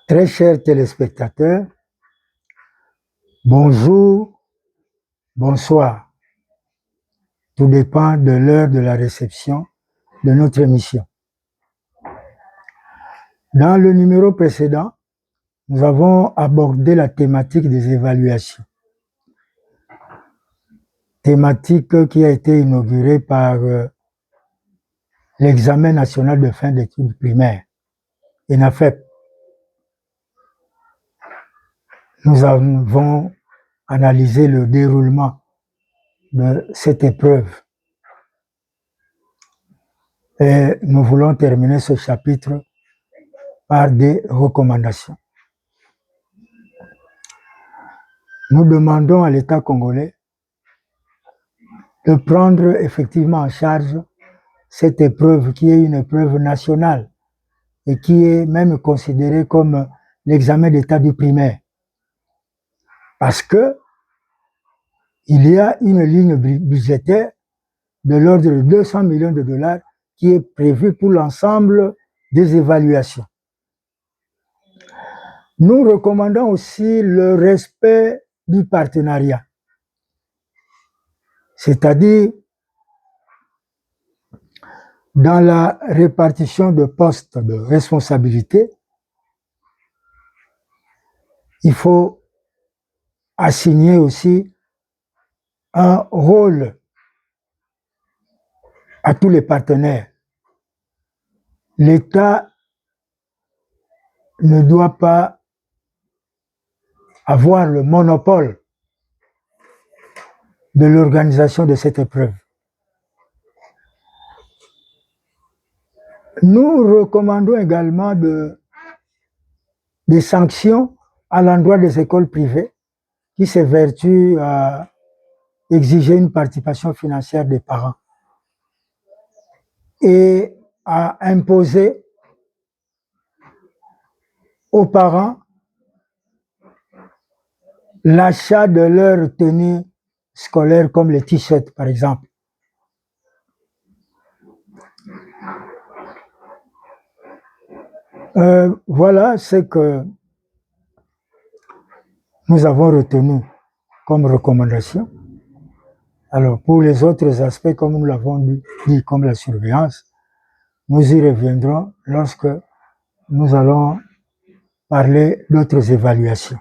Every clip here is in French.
Très chers téléspectateurs, bonjour, bonsoir. Tout dépend de l'heure de la réception de notre émission. Dans le numéro précédent, nous avons abordé la thématique des évaluations. Thématique qui a été inaugurée par l'examen national de fin d'études primaires, ENAFEP. Nous avons analysé le déroulement de cette épreuve. Et nous voulons terminer ce chapitre par des recommandations. Nous demandons à l'État congolais de prendre effectivement en charge cette épreuve qui est une épreuve nationale et qui est même considérée comme l'examen d'état du primaire. Parce que il y a une ligne budgétaire de l'ordre de 200 millions de dollars qui est prévue pour l'ensemble des évaluations. Nous recommandons aussi le respect du partenariat, c'est-à-dire dans la répartition de postes de responsabilité, il faut assigner aussi un rôle à tous les partenaires. L'État ne doit pas avoir le monopole de l'organisation de cette épreuve. Nous recommandons également des sanctions à l'endroit des écoles privées qui s'évertuent à exiger une participation financière des parents et à imposer aux parents l'achat de leurs tenues scolaires comme les t-shirts par exemple. Voilà ce que nous avons retenu comme recommandation. Alors pour les autres aspects, comme nous l'avons dit, comme la surveillance, nous y reviendrons lorsque nous allons parler d'autres évaluations.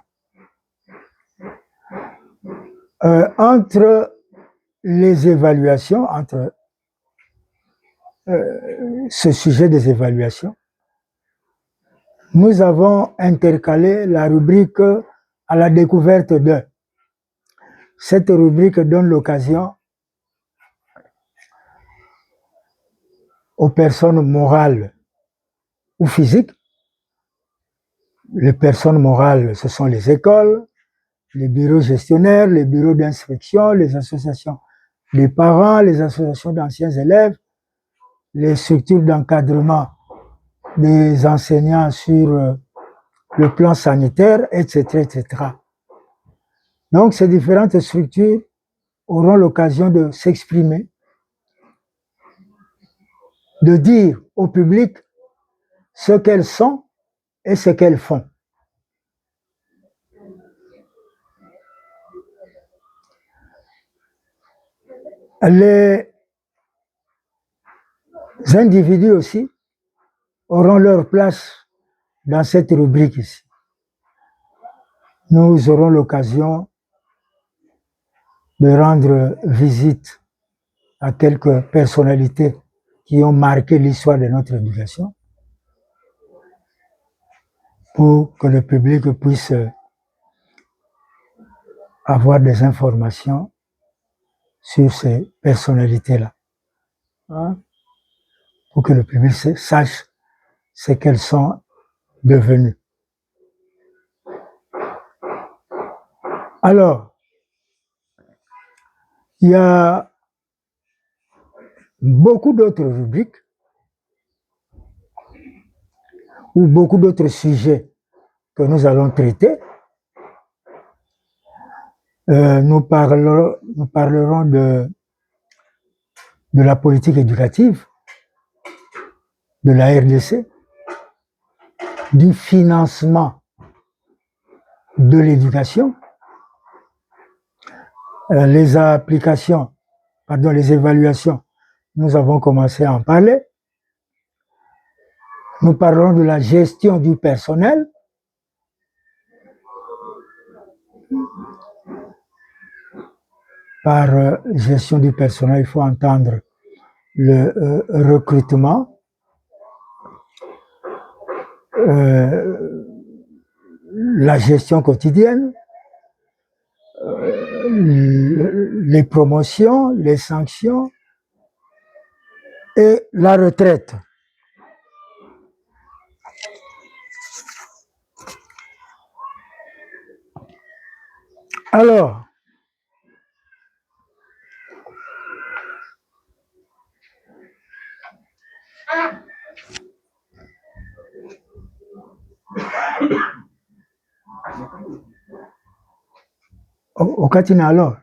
Entre les évaluations, entre ce sujet des évaluations, nous avons intercalé la rubrique à la découverte de. Cette rubrique donne l'occasion aux personnes morales ou physiques. Les personnes morales, ce sont les écoles, les bureaux gestionnaires, les bureaux d'inspection, les associations des parents, les associations d'anciens élèves, les structures d'encadrement des enseignants sur le plan sanitaire, etc., etc. Donc, ces différentes structures auront l'occasion de s'exprimer, de dire au public ce qu'elles sont et ce qu'elles font. Les individus aussi auront leur place dans cette rubrique ici. Nous aurons l'occasion de rendre visite à quelques personnalités qui ont marqué l'histoire de notre éducation pour que le public puisse avoir des informations sur ces personnalités-là. Hein? Pour que le public sache ce qu'elles sont devenues. Alors, il y a beaucoup d'autres rubriques ou beaucoup d'autres sujets que nous allons traiter. Nous parlerons de la politique éducative de la RDC. du financement de l'éducation, les applications, pardon, les évaluations, nous avons commencé à en parler. Nous parlons de la gestion du personnel. Par gestion du personnel, il faut entendre le recrutement, la gestion quotidienne, les promotions, les sanctions et la retraite. Alors, au Katina alors.